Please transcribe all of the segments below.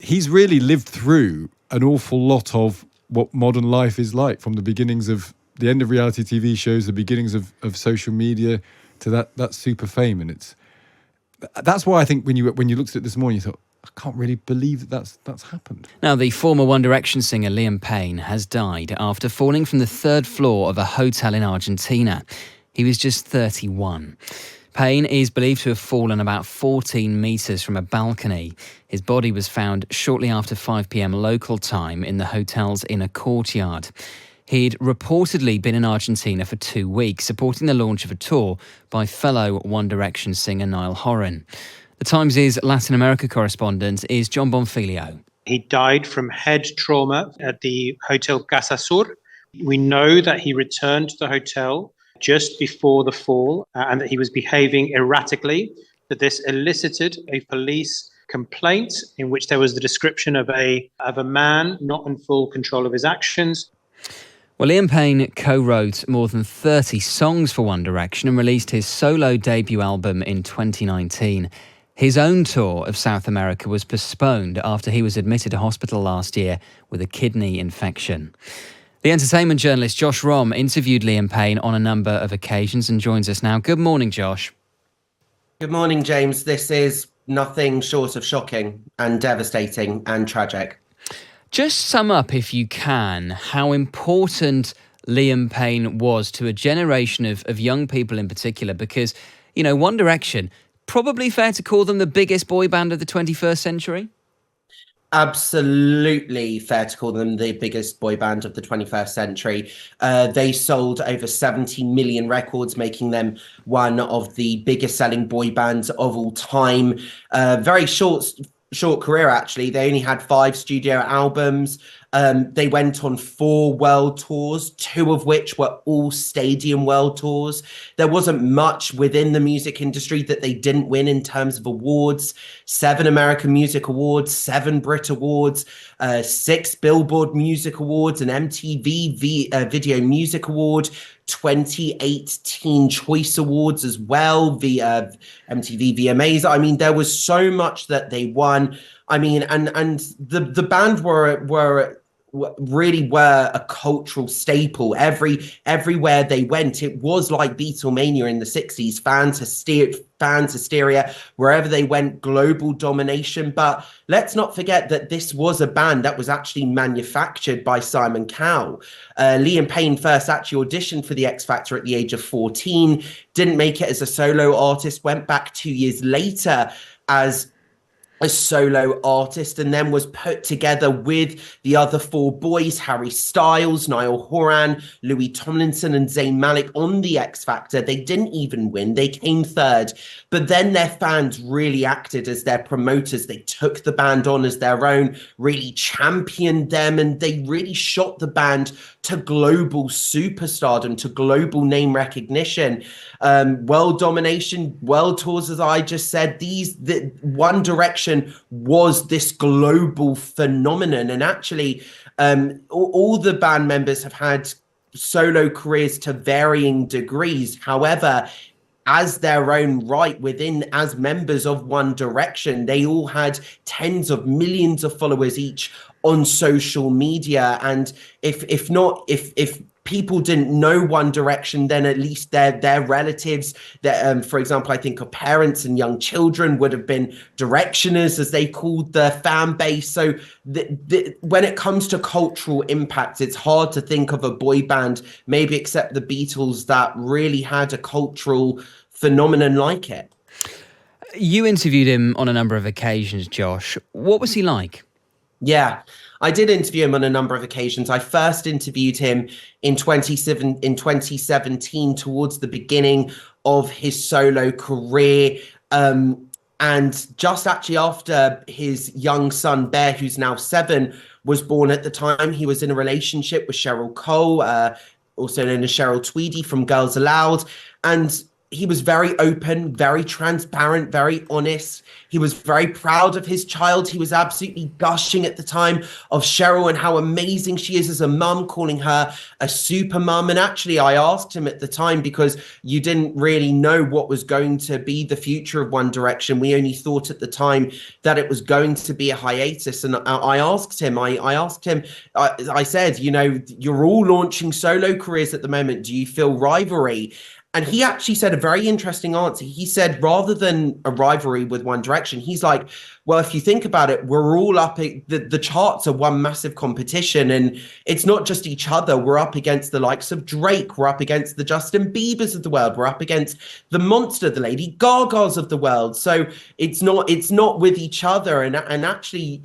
he's really lived through an awful lot of what modern life is like, from the beginnings of the end of reality TV shows, the beginnings of social media, to that super fame. And that's why I think when you looked at it this morning, you thought, I can't really believe that's happened. Now, the former One Direction singer Liam Payne has died after falling from the third floor of a hotel in Argentina. He was just 31. Payne is believed to have fallen about 14 metres from a balcony. His body was found shortly after 5 p.m. local time in the hotel's inner courtyard. He'd reportedly been in Argentina for 2 weeks, supporting the launch of a tour by fellow One Direction singer Niall Horan. The Times' Latin America correspondent is John Bonfiglio. He died from head trauma at the Hotel Casa Sur. We know that he returned to the hotel just before the fall and that he was behaving erratically, that this elicited a police complaint in which there was the description of a man not in full control of his actions. Well, Liam Payne co-wrote more than 30 songs for One Direction and released his solo debut album in 2019. His own tour of South America was postponed after he was admitted to hospital last year with a kidney infection. The entertainment journalist Josh Romm interviewed Liam Payne on a number of occasions and joins us now. Good morning, Josh. Good morning, James. This is nothing short of shocking and devastating and tragic. Just sum up, if you can, how important Liam Payne was to a generation of young people in particular, because, you know, One Direction, probably fair to call them the biggest boy band of the 21st century? Absolutely fair to call them the biggest boy band of the 21st century. They sold over 70 million records, making them one of the biggest selling boy bands of all time. Very short career, actually. They only had 5 studio albums. They went on 4 world tours, 2 of which were all stadium world tours. There wasn't much within the music industry that they didn't win in terms of awards. 7 American Music Awards, 7 Brit Awards, 6 Billboard Music Awards, an MTV Video Music Award, 28 Teen Choice Awards as well, via MTV VMAs. I mean, there was so much that they won. I mean, and the band really were a cultural staple. Everywhere they went, it was like Beatlemania in the 60s. Fans hysteria wherever they went, global domination. But let's not forget that this was a band that was actually manufactured by Simon Cowell. Liam Payne first actually auditioned for the X Factor at the age of 14, didn't make it as a solo artist, went back 2 years later as a solo artist, and then was put together with the other 4 boys, Harry Styles, Niall Horan, Louis Tomlinson and Zayn Malik, on the X Factor. They didn't even win. They came 3rd. But then their fans really acted as their promoters. They took the band on as their own, really championed them, and they really shot the band to global superstardom, to global name recognition, world domination, world tours, as I just said. The One Direction was this global phenomenon, and actually all the band members have had solo careers to varying degrees. However, as their own right, as members of One Direction, they all had tens of millions of followers each on social media. And if people didn't know One Direction, then at least their relatives, for example, I think of parents and young children, would have been Directioners, as they called their fan base. So when it comes to cultural impact, it's hard to think of a boy band, maybe except the Beatles, that really had a cultural phenomenon like it. You interviewed him on a number of occasions, Josh. What was he like? Yeah, I did interview him on a number of occasions. I first interviewed him in 2017, towards the beginning of his solo career. And just actually after his young son, Bear, who's now 7, was born. At the time, he was in a relationship with Cheryl Cole, also known as Cheryl Tweedy from Girls Aloud. And he was very open, very transparent, very honest. He was very proud of his child. He was absolutely gushing at the time of Cheryl and how amazing she is as a mum, calling her a super mum. And actually, I asked him at the time, because you didn't really know what was going to be the future of One Direction. We only thought at the time that it was going to be a hiatus. And I asked him, I said, you know, you're all launching solo careers at the moment. Do you feel rivalry? And he actually said a very interesting answer. He said, rather than a rivalry with One Direction, he's like, well, if you think about it, we're all up, the charts are one massive competition. And it's not just each other. We're up against the likes of Drake. We're up against the Justin Biebers of the world. We're up against the Monster, the Lady Gagas of the world. So it's not with each other. And actually,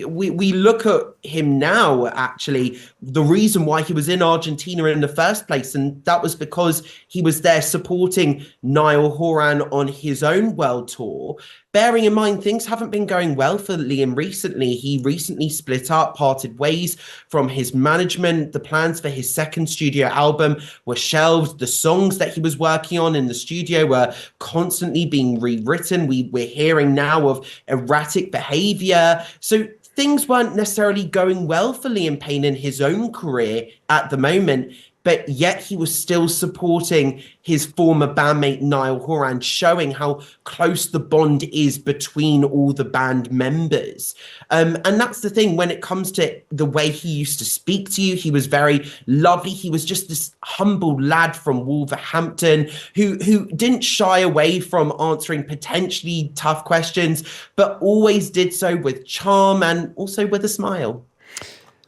we look at him now, actually, the reason why he was in Argentina in the first place. And that was because he was there supporting Niall Horan on his own world tour. Bearing in mind, things haven't been going well for Liam recently. He recently split up, parted ways from his management. The plans for his second studio album were shelved. The songs that he was working on in the studio were constantly being rewritten. We're hearing now of erratic behavior. So things weren't necessarily going well for Liam Payne in his own career at the moment. But yet he was still supporting his former bandmate Niall Horan, showing how close the bond is between all the band members. And that's the thing, when it comes to the way he used to speak to you, he was very lovely. He was just this humble lad from Wolverhampton who didn't shy away from answering potentially tough questions, but always did so with charm and also with a smile.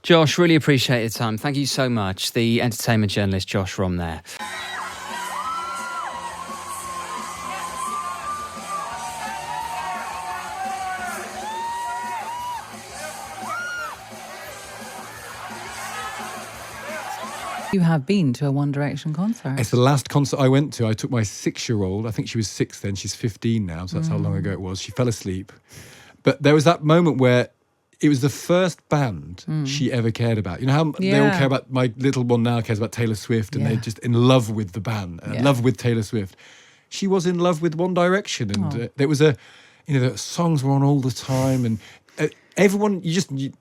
Josh, really appreciate your time. Thank you so much. The entertainment journalist Josh Rom there. You have been to a One Direction concert. It's the last concert I went to. I took my 6-year-old. I think she was 6 then. She's 15 now, so that's how long ago it was. She fell asleep. But there was that moment where it was the first band she ever cared about. You know how they all care about, my little one now cares about Taylor Swift, and they're just in love with the band, in love with Taylor Swift. She was in love with One Direction, and there was the songs were on all the time, and everyone,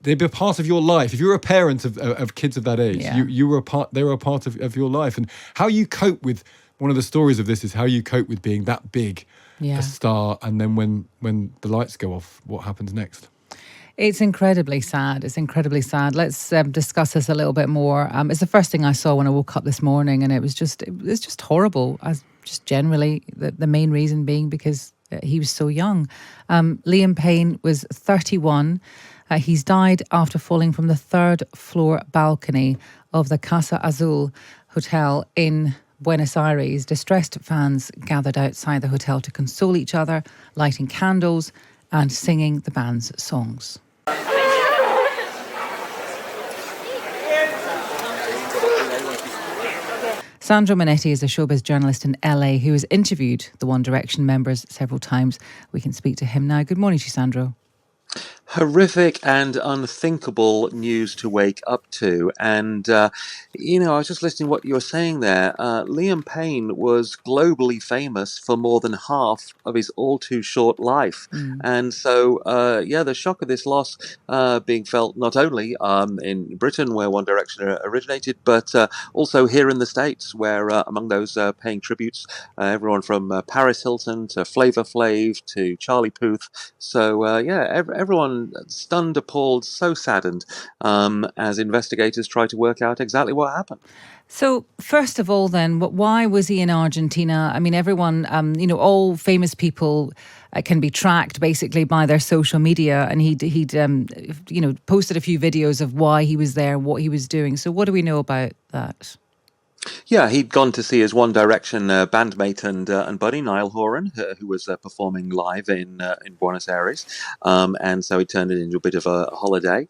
they'd be a part of your life. If you were a parent of kids of that age, they were a part of your life. And how you cope with, one of the stories of this is how you cope with being that big a star, and then when the lights go off, what happens next? It's incredibly sad. It's incredibly sad. Let's discuss this a little bit more. It's the first thing I saw when I woke up this morning, and it was just horrible. Just generally, the main reason being because he was so young. Liam Payne was 31. He's died after falling from the 3rd floor balcony of the Casa Azul Hotel in Buenos Aires. Distressed fans gathered outside the hotel to console each other, lighting candles and singing the band's songs. Sandro Manetti is a showbiz journalist in LA who has interviewed the One Direction members several times. We can speak to him now. Good morning to you, Sandro. Horrific and unthinkable news to wake up to. And, I was just listening to what you were saying there. Liam Payne was globally famous for more than half of his all too short life. And so, the shock of this loss being felt not only in Britain, where One Direction originated, but also here in the States, where among those paying tributes, everyone from Paris Hilton to Flavor Flav to Charlie Puth. So, everyone stunned, appalled, so saddened as investigators try to work out exactly what happened. So, first of all, then, why was he in Argentina? I mean, everyone, all famous people can be tracked basically by their social media, and he'd posted a few videos of why he was there, what he was doing. So, what do we know about that? Yeah, he'd gone to see his One Direction bandmate and buddy Niall Horan, who was performing live in Buenos Aires, and so he turned it into a bit of a holiday.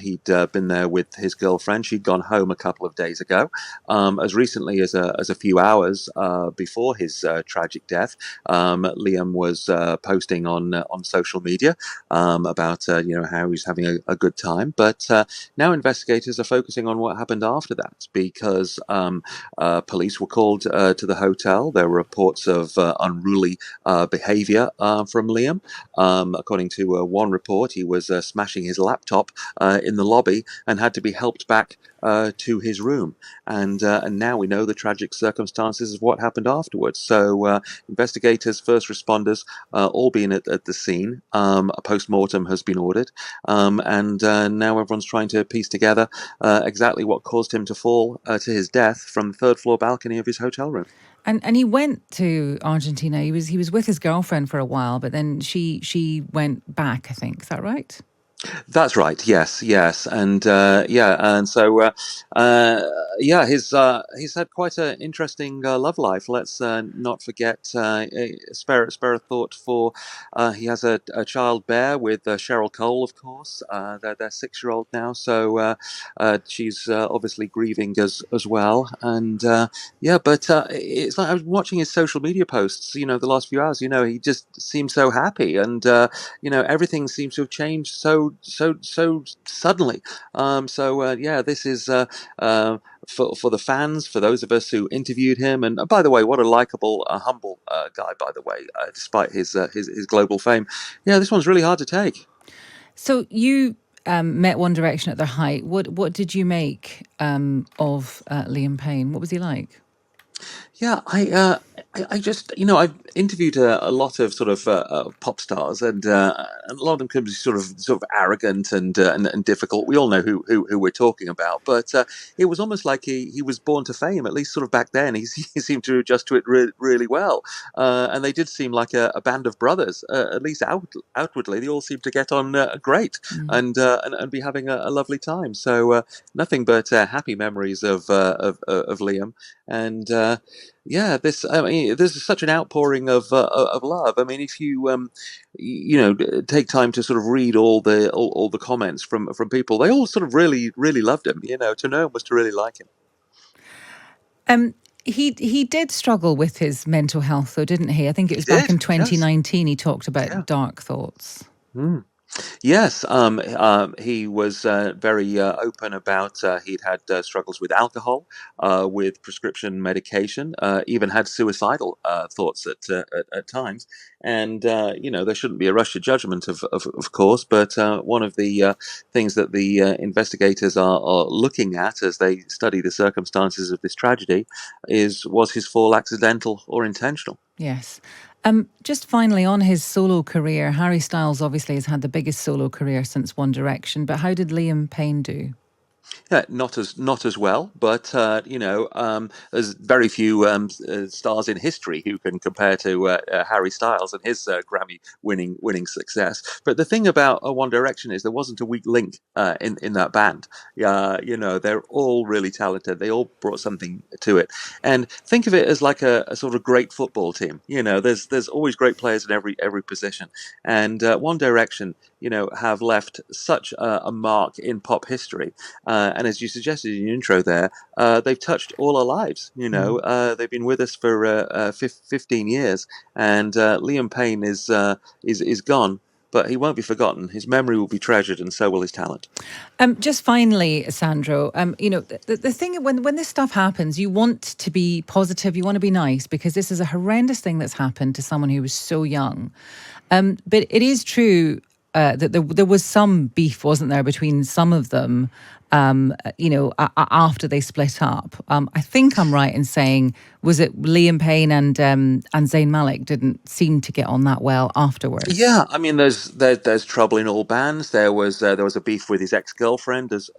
He'd been there with his girlfriend. She'd gone home a couple of days ago. As recently as a few hours before his tragic death, Liam was posting on social media about how he was having a good time. But now investigators are focusing on what happened after that, because Police were called to the hotel. There were reports of unruly behavior from Liam. According to one report, he was smashing his laptop in the lobby and had to be helped back to his room. And now we know the tragic circumstances of what happened afterwards. So investigators, first responders, all been at the scene. A post-mortem has been ordered. And now everyone's trying to piece together exactly what caused him to fall to his death from the third floor balcony of his hotel room. And he went to Argentina. He was with his girlfriend for a while, but then she went back, I think. Is that right? That's right. Yes, yes, and and so he's had quite an interesting love life. Let's not forget, spare a thought for he has a child bear with Cheryl Cole, of course. They're 6-year-old now, so she's obviously grieving as well. And but it's like I was watching his social media posts. The last few hours. He just seems so happy, and everything seems to have changed so suddenly. This is for the fans, for those of us who interviewed him, and by the way, what a likable, humble guy. By the way, despite his global fame, this one's really hard to take. So you met One Direction at their height. What did you make of Liam Payne? What was he like? Yeah, I just, I've interviewed a lot of sort of pop stars, and a lot of them can be sort of arrogant and difficult. We all know who we're talking about, but it was almost like he was born to fame. At least sort of back then, he seemed to adjust to it really well, and they did seem like a band of brothers. At least outwardly, they all seemed to get on great and be having a lovely time. So nothing but happy memories of Liam. And there's such an outpouring of love. I mean, if you take time to sort of read all the comments from people, they all sort of really loved him. To know him was to really like him. He did struggle with his mental health, though, didn't he? I think it was back in 2019. Yes. He talked about dark thoughts. Mm. Yes, he was very open about he'd had struggles with alcohol, with prescription medication, even had suicidal thoughts at times. And there shouldn't be a rush to judgment, of course. But one of the things that the investigators are looking at as they study the circumstances of this tragedy was his fall accidental or intentional? Yes. Just finally, on his solo career, Harry Styles obviously has had the biggest solo career since One Direction, but how did Liam Payne do? Yeah, not as well, but there's very few stars in history who can compare to Harry Styles and his Grammy winning success. But the thing about One Direction is there wasn't a weak link in that band. They're all really talented. They all brought something to it. And think of it as like a sort of great football team. There's always great players in every position. And One Direction, have left such a mark in pop history. And as you suggested in your intro there, they've touched all our lives. They've been with us for 15 years, and Liam Payne is gone, but he won't be forgotten. His memory will be treasured, and so will his talent. Just finally, Sandro, the thing when this stuff happens, you want to be positive, you want to be nice, because this is a horrendous thing that's happened to someone who was so young. But it is true that there was some beef, wasn't there, between some of them, after they split up. I think I'm right in saying, was it Liam Payne and Zayn Malik didn't seem to get on that well afterwards? Yeah, I mean, there's trouble in all bands. There was a beef with his ex-girlfriend as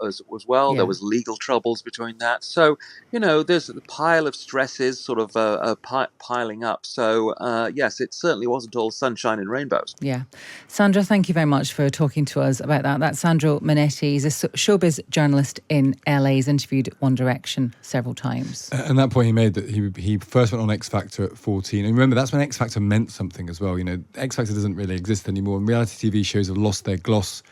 well. Yeah. There was legal troubles between that. So there's a pile of stresses sort of piling up. So yes, it certainly wasn't all sunshine and rainbows. Yeah, Sandra, thank you very much for talking to us about that. That's Sandro Monetti. He's a showbiz journalist in LA. He's interviewed One Direction several times. And that point he made, that he first went on X Factor at 14. And remember, that's when X Factor meant something as well. X Factor doesn't really exist anymore, and reality TV shows have lost their gloss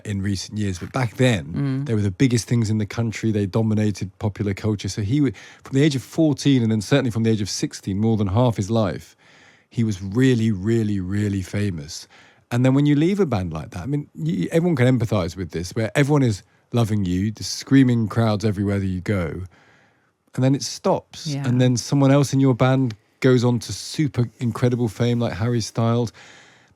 in recent years. But back then, they were the biggest things in the country. They dominated popular culture. So he, from the age of 14, and then certainly from the age of 16, more than half his life, he was really, really, really famous. And then when you leave a band like that, I mean, everyone can empathise with this, where everyone is loving you, the screaming crowds everywhere that you go. and then it stops. Yeah. And then someone else in your band goes on to super incredible fame like Harry Styles.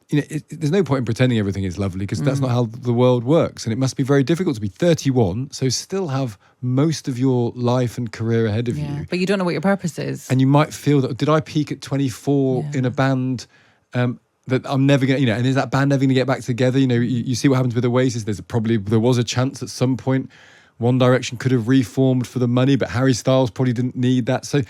You know, there's no point in pretending everything is lovely because that's not how the world works. And it must be very difficult to be 31, so still have most of your life and career ahead of you. But you don't know what your purpose is. And you might feel that, did I peak at 24 in a band that I'm never going to, you know, and is that band never going to get back together? You know, you see what happens with Oasis. There was a chance at some point One Direction could have reformed for the money, but Harry Styles probably didn't need that. So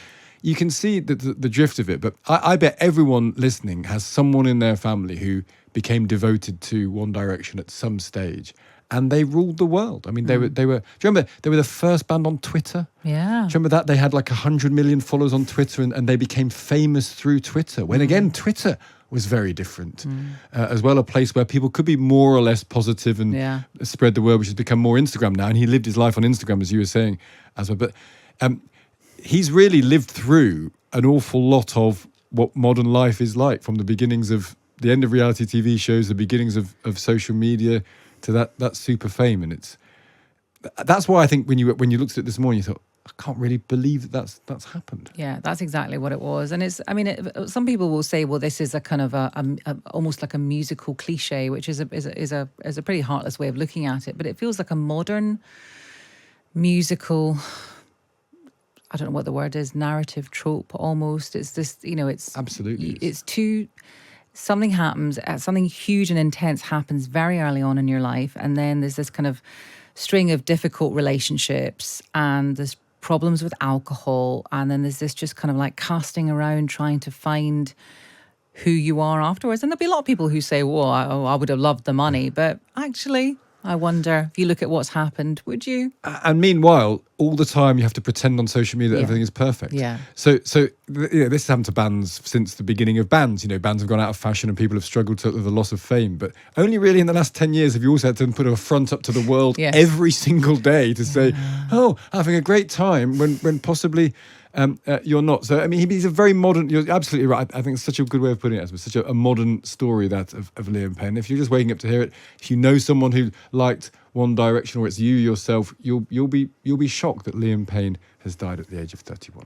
you can see the drift of it. But I bet everyone listening has someone in their family who became devoted to One Direction at some stage, and they ruled the world. I mean, they were. Do you remember they were the first band on Twitter? Yeah. Do you remember that? They had like 100 million followers on Twitter, and they became famous through Twitter. When again, Twitter was very different as well, a place where people could be more or less positive and spread the word, which has become more Instagram now. And he lived his life on Instagram, as you were saying, as well. But he's really lived through an awful lot of what modern life is like, from the beginnings of the end of reality TV shows, the beginnings of social media, to that super fame. And that's why I think when you looked at it this morning, you thought, I can't really believe that's happened. Yeah, that's exactly what it was. And it's, I mean, some people will say, well, this is a kind of a almost like a musical cliche, which is a pretty heartless way of looking at it. But it feels like a modern musical, I don't know what the word is, narrative trope almost. It's this, you know, it's Absolutely. It's something happens, something huge and intense happens very early on in your life, and then there's this kind of string of difficult relationships, and there's problems with alcohol, and then there's this just kind of like casting around trying to find who you are afterwards. And there'll be a lot of people who say, well, I would have loved the money, but actually I wonder, if you look at what's happened, would you? And meanwhile, all the time you have to pretend on social media that everything is perfect. Yeah. So you know, this has happened to bands since the beginning of bands. You know, bands have gone out of fashion and people have struggled with the loss of fame. But only really in the last 10 years have you also had to put a front up to the world every single day to say, oh, having a great time when possibly you're not. So, I mean, he's a very modern, you're absolutely right. I think it's such a good way of putting it. It's such a modern story, that of Liam Payne. If you're just waking up to hear it, if you know someone who liked One Direction, or it's you yourself, you'll be shocked that Liam Payne has died at the age of 31.